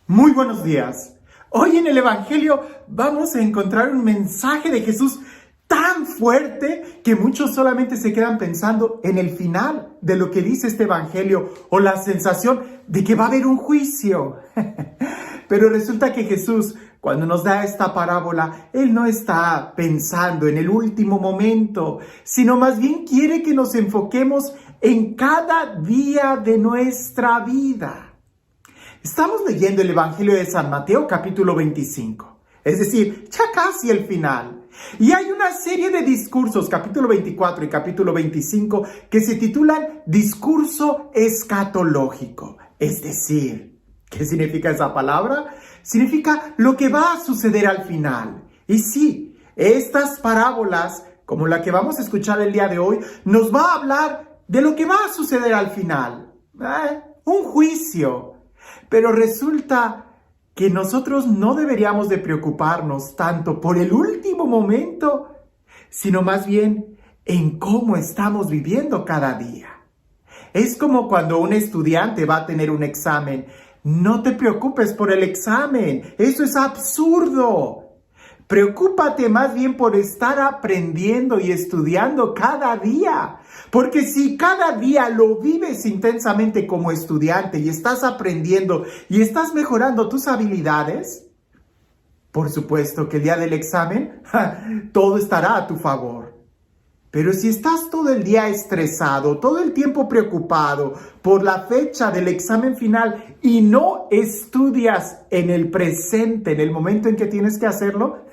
Muy buenos días. Hoy en el Evangelio vamos a encontrar un mensaje de Jesús tan fuerte que muchos solamente se quedan pensando en el final de lo que dice este Evangelio o la sensación de que va a haber un juicio. Pero resulta que Jesús, cuando nos da esta parábola, Él no está pensando en el último momento, sino más bien quiere que nos enfoquemos en cada día de nuestra vida. Estamos leyendo el Evangelio de San Mateo, capítulo 25, es decir, ya casi el final. Y hay una serie de discursos, capítulo 24 y capítulo 25, que se titulan Discurso Escatológico. Es decir, ¿qué significa esa palabra? Significa lo que va a suceder al final. Y sí, estas parábolas, como la que vamos a escuchar el día de hoy, nos va a hablar de lo que va a suceder al final. Un juicio. Pero resulta que nosotros no deberíamos de preocuparnos tanto por el último momento, sino más bien en cómo estamos viviendo cada día. Es como cuando un estudiante va a tener un examen. No te preocupes por el examen, eso es absurdo. Preocúpate más bien por estar aprendiendo y estudiando cada día. Porque si cada día lo vives intensamente como estudiante y estás aprendiendo y estás mejorando tus habilidades, por supuesto que el día del examen todo estará a tu favor. Pero si estás todo el día estresado, todo el tiempo preocupado por la fecha del examen final y no estudias en el presente, en el momento en que tienes que hacerlo,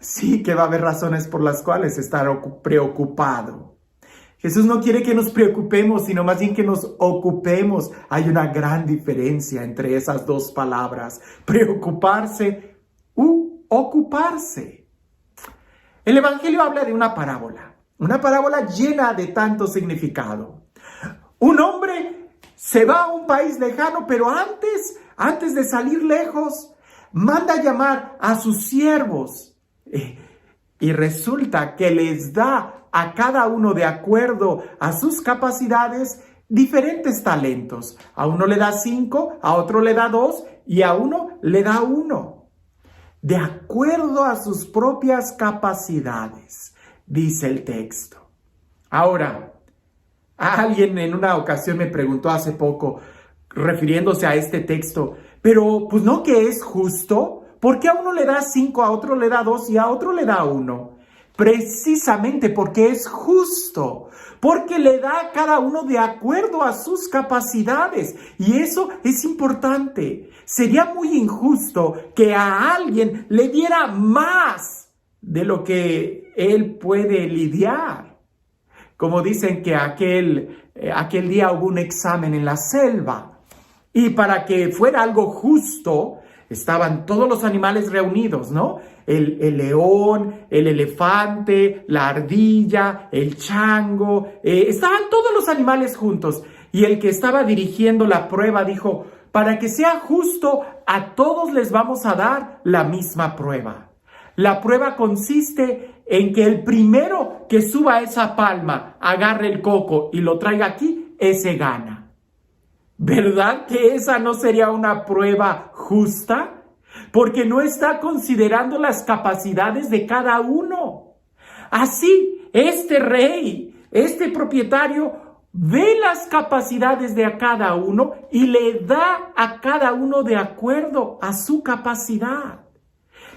sí que va a haber razones por las cuales estar preocupado. Jesús no quiere que nos preocupemos, sino más bien que nos ocupemos. Hay una gran diferencia entre esas dos palabras, preocuparse u ocuparse. El Evangelio habla de una parábola llena de tanto significado. Un hombre se va a un país lejano, pero antes de salir lejos, manda llamar a sus siervos. Y resulta que les da a cada uno, de acuerdo a sus capacidades, diferentes talentos. A uno le da 5, a otro le da 2 y a uno le da 1. De acuerdo a sus propias capacidades, dice el texto. Ahora, alguien en una ocasión me preguntó hace poco, refiriéndose a este texto, pero pues no que es justo, ¿por qué a uno le da 5, a otro le da 2 y a otro le da 1? Precisamente porque es justo, porque le da a cada uno de acuerdo a sus capacidades. Y eso es importante. Sería muy injusto que a alguien le diera más de lo que él puede lidiar. Como dicen que aquel día hubo un examen en la selva. Y para que fuera algo justo, estaban todos los animales reunidos, ¿no? El león, el elefante, la ardilla, el chango, estaban todos los animales juntos. Y el que estaba dirigiendo la prueba dijo, para que sea justo, a todos les vamos a dar la misma prueba. La prueba consiste en que el primero que suba esa palma, agarre el coco y lo traiga aquí, ese gana. ¿Verdad que esa no sería una prueba justa? Porque no está considerando las capacidades de cada uno. Así, este rey, este propietario, ve las capacidades de cada uno y le da a cada uno de acuerdo a su capacidad.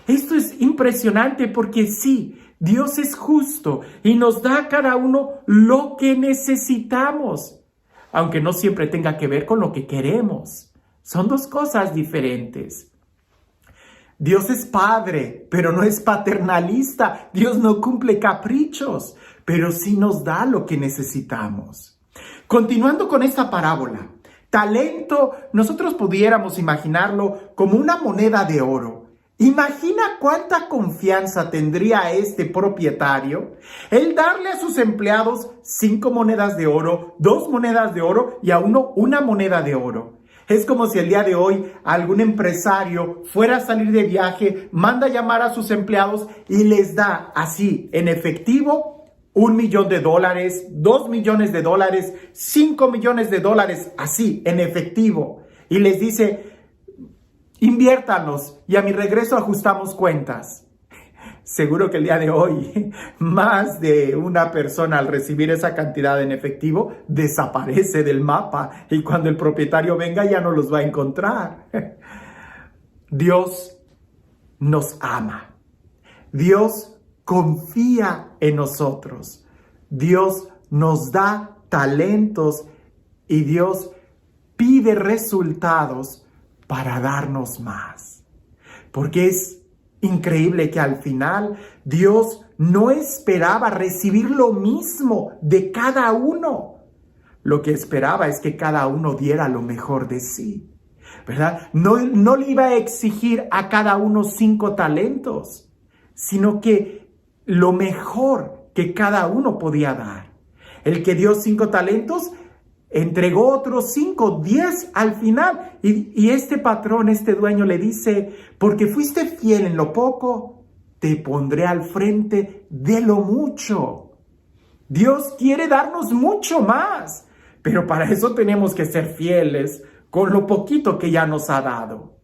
Esto es impresionante porque sí, Dios es justo y nos da a cada uno lo que necesitamos, aunque no siempre tenga que ver con lo que queremos. Son dos cosas diferentes. Dios es padre, pero no es paternalista. Dios no cumple caprichos, pero sí nos da lo que necesitamos. Continuando con esta parábola, talento, nosotros pudiéramos imaginarlo como una moneda de oro. Imagina cuánta confianza tendría este propietario el darle a sus empleados 5 monedas de oro, 2 monedas de oro y a uno una moneda de oro. Es como si el día de hoy algún empresario fuera a salir de viaje, manda a llamar a sus empleados y les da así en efectivo $1 millón, $2 millones, $5 millones, así en efectivo. Y les dice, inviértanlos y a mi regreso ajustamos cuentas. Seguro que el día de hoy más de una persona al recibir esa cantidad en efectivo desaparece del mapa y cuando el propietario venga ya no los va a encontrar. Dios nos ama. Dios confía en nosotros. Dios nos da talentos y Dios pide resultados para darnos más. Porque es increíble que al final Dios no esperaba recibir lo mismo de cada uno. Lo que esperaba es que cada uno diera lo mejor de sí, ¿verdad? No le iba a exigir a cada uno 5 talentos, sino que lo mejor que cada uno podía dar. El que dio 5 talentos entregó otros 5, 10 al final. Y este patrón, este dueño le dice, porque fuiste fiel en lo poco, te pondré al frente de lo mucho. Dios quiere darnos mucho más, pero para eso tenemos que ser fieles con lo poquito que ya nos ha dado.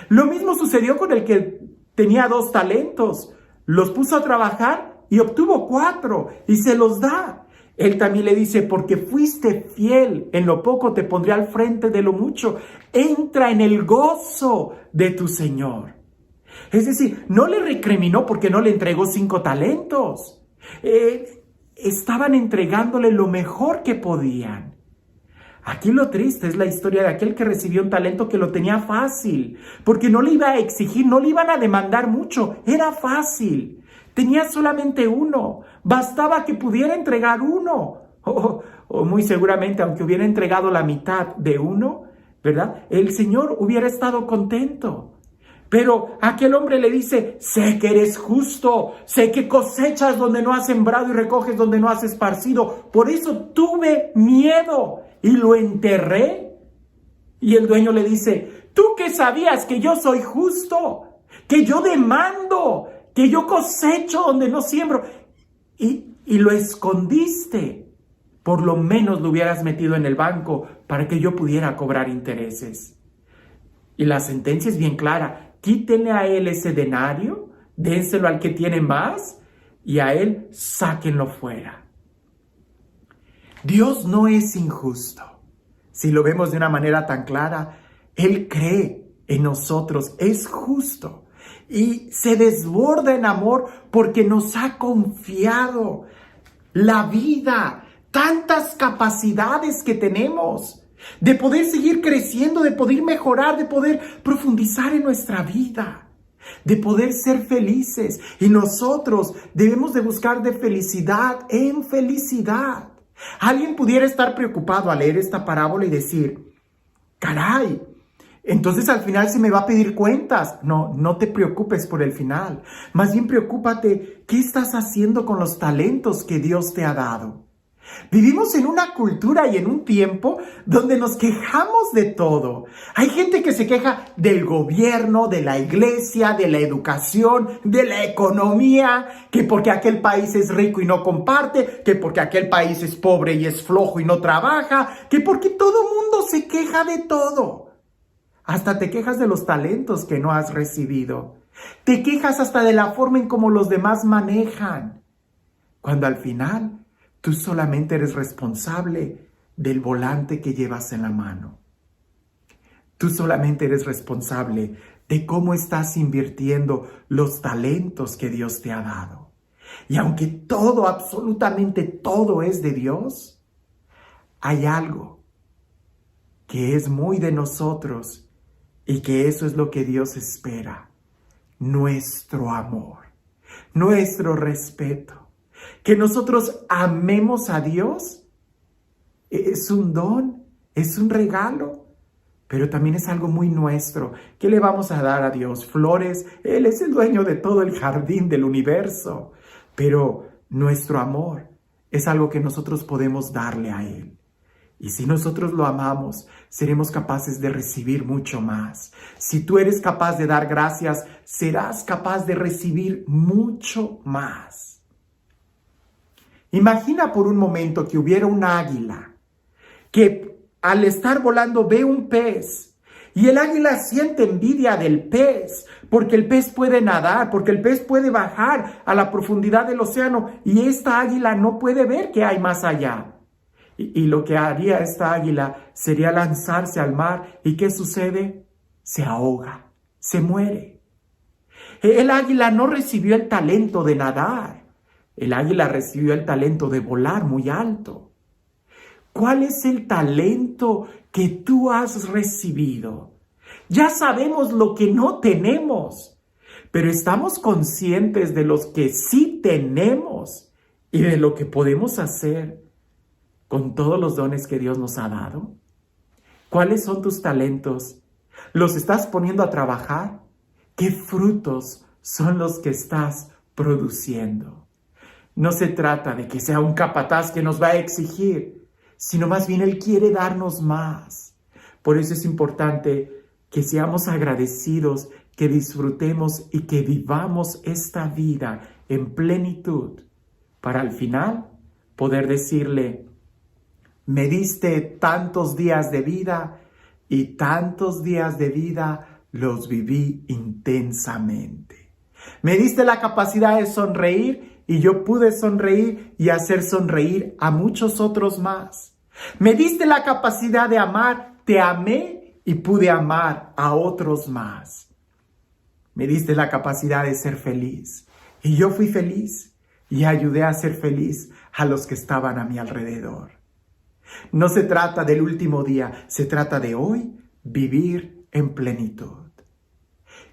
Lo mismo sucedió con el que tenía 2 talentos. Los puso a trabajar y obtuvo 4 y se los da. Él también le dice, porque fuiste fiel en lo poco, te pondré al frente de lo mucho. Entra en el gozo de tu Señor. Es decir, no le recriminó porque no le entregó 5 talentos. Estaban entregándole lo mejor que podían. Aquí lo triste es la historia de aquel que recibió un talento que lo tenía fácil, porque no le iba a exigir, no le iban a demandar mucho, era fácil. Tenía solamente 1, bastaba que pudiera entregar 1, o muy seguramente aunque hubiera entregado la mitad de 1, ¿verdad? El Señor hubiera estado contento. Pero aquel hombre le dice, sé que eres justo, sé que cosechas donde no has sembrado y recoges donde no has esparcido, por eso tuve miedo y lo enterré. Y el dueño le dice, ¿tú qué sabías que yo soy justo? Que yo demando, que yo cosecho donde no siembro. Y lo escondiste. Por lo menos lo hubieras metido en el banco para que yo pudiera cobrar intereses. Y la sentencia es bien clara. Quítenle a él ese denario, dénselo al que tiene más y a él sáquenlo fuera. Dios no es injusto. Si lo vemos de una manera tan clara, Él cree en nosotros, es justo y se desborda en amor porque nos ha confiado la vida, tantas capacidades que tenemos de poder seguir creciendo, de poder mejorar, de poder profundizar en nuestra vida, de poder ser felices. Y nosotros debemos de buscar de felicidad en felicidad. Alguien pudiera estar preocupado al leer esta parábola y decir, caray, entonces al final se me va a pedir cuentas. No te preocupes por el final. Más bien preocúpate, ¿qué estás haciendo con los talentos que Dios te ha dado? Vivimos en una cultura y en un tiempo donde nos quejamos de todo. Hay gente que se queja del gobierno, de la iglesia, de la educación, de la economía, que porque aquel país es rico y no comparte, que porque aquel país es pobre y es flojo y no trabaja, que porque todo mundo se queja de todo. Hasta te quejas de los talentos que no has recibido. Te quejas hasta de la forma en cómo los demás manejan. Cuando al final tú solamente eres responsable del volante que llevas en la mano. Tú solamente eres responsable de cómo estás invirtiendo los talentos que Dios te ha dado. Y aunque todo, absolutamente todo es de Dios, hay algo que es muy de nosotros y que eso es lo que Dios espera. Nuestro amor, nuestro respeto. Que nosotros amemos a Dios es un don, es un regalo, pero también es algo muy nuestro. ¿Qué le vamos a dar a Dios? Flores. Él es el dueño de todo el jardín del universo, pero nuestro amor es algo que nosotros podemos darle a Él. Y si nosotros lo amamos, seremos capaces de recibir mucho más. Si tú eres capaz de dar gracias, serás capaz de recibir mucho más. Imagina por un momento que hubiera un águila que al estar volando ve un pez Y el águila siente envidia del pez, porque el pez puede nadar, porque el pez puede bajar a la profundidad del océano y esta águila no puede ver qué hay más allá. Y lo que haría esta águila sería lanzarse al mar. ¿Y qué sucede? Se ahoga, se muere. El águila no recibió el talento de nadar. El águila recibió el talento de volar muy alto. ¿Cuál es el talento que tú has recibido? Ya sabemos lo que no tenemos, pero estamos conscientes de los que sí tenemos y de lo que podemos hacer con todos los dones que Dios nos ha dado. ¿Cuáles son tus talentos? ¿Los estás poniendo a trabajar? ¿Qué frutos son los que estás produciendo? No se trata de que sea un capataz que nos va a exigir, sino más bien Él quiere darnos más. Por eso es importante que seamos agradecidos, que disfrutemos y que vivamos esta vida en plenitud, para al final poder decirle: me diste tantos días de vida y tantos días de vida los viví intensamente. Me diste la capacidad de sonreír y yo pude sonreír y hacer sonreír a muchos otros más. Me diste la capacidad de amar, te amé y pude amar a otros más. Me diste la capacidad de ser feliz y yo fui feliz y ayudé a ser feliz a los que estaban a mi alrededor. No se trata del último día, se trata de hoy vivir en plenitud.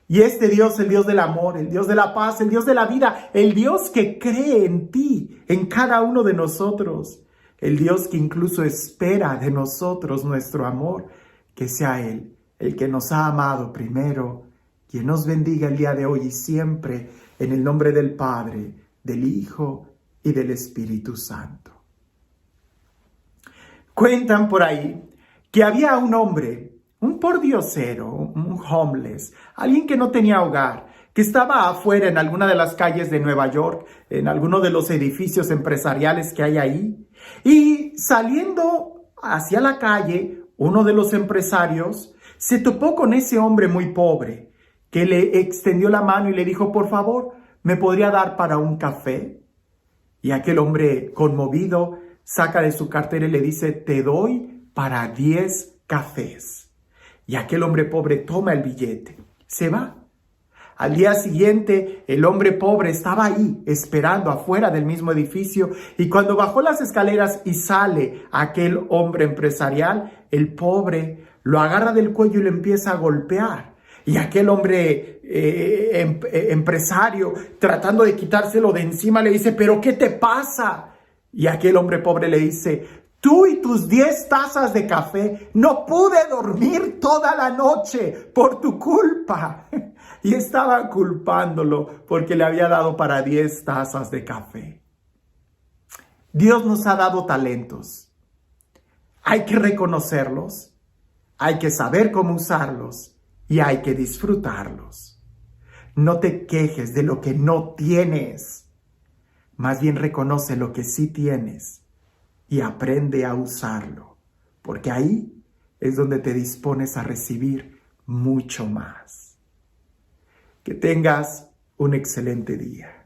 Y este Dios, el Dios del amor, el Dios de la paz, el Dios de la vida, el Dios que cree en ti, en cada uno de nosotros, el Dios que incluso espera de nosotros nuestro amor, que sea Él el que nos ha amado primero, quien nos bendiga el día de hoy y siempre, en el nombre del Padre, del Hijo y del Espíritu Santo. Cuentan por ahí que había un hombre, un pordiosero, un homeless, alguien que no tenía hogar, que estaba afuera en alguna de las calles de Nueva York, en alguno de los edificios empresariales que hay ahí. Y saliendo hacia la calle, uno de los empresarios se topó con ese hombre muy pobre, que le extendió la mano y le dijo: por favor, ¿me podría dar para un café? Y aquel hombre, conmovido, saca de su cartera y le dice: te doy para 10 cafés. Y aquel hombre pobre toma el billete, se va. Al día siguiente, el hombre pobre estaba ahí, esperando afuera del mismo edificio, y cuando bajó las escaleras y sale aquel hombre empresarial, el pobre lo agarra del cuello y lo empieza a golpear. Y aquel hombre empresario, tratando de quitárselo de encima, le dice: ¿pero qué te pasa? Y aquel hombre pobre le dice: tú y tus 10 tazas de café, no pude dormir toda la noche por tu culpa. Y estaban culpándolo porque le había dado para 10 tazas de café. Dios nos ha dado talentos. Hay que reconocerlos, hay que saber cómo usarlos y hay que disfrutarlos. No te quejes de lo que no tienes. Más bien reconoce lo que sí tienes y aprende a usarlo, porque ahí es donde te dispones a recibir mucho más. Que tengas un excelente día.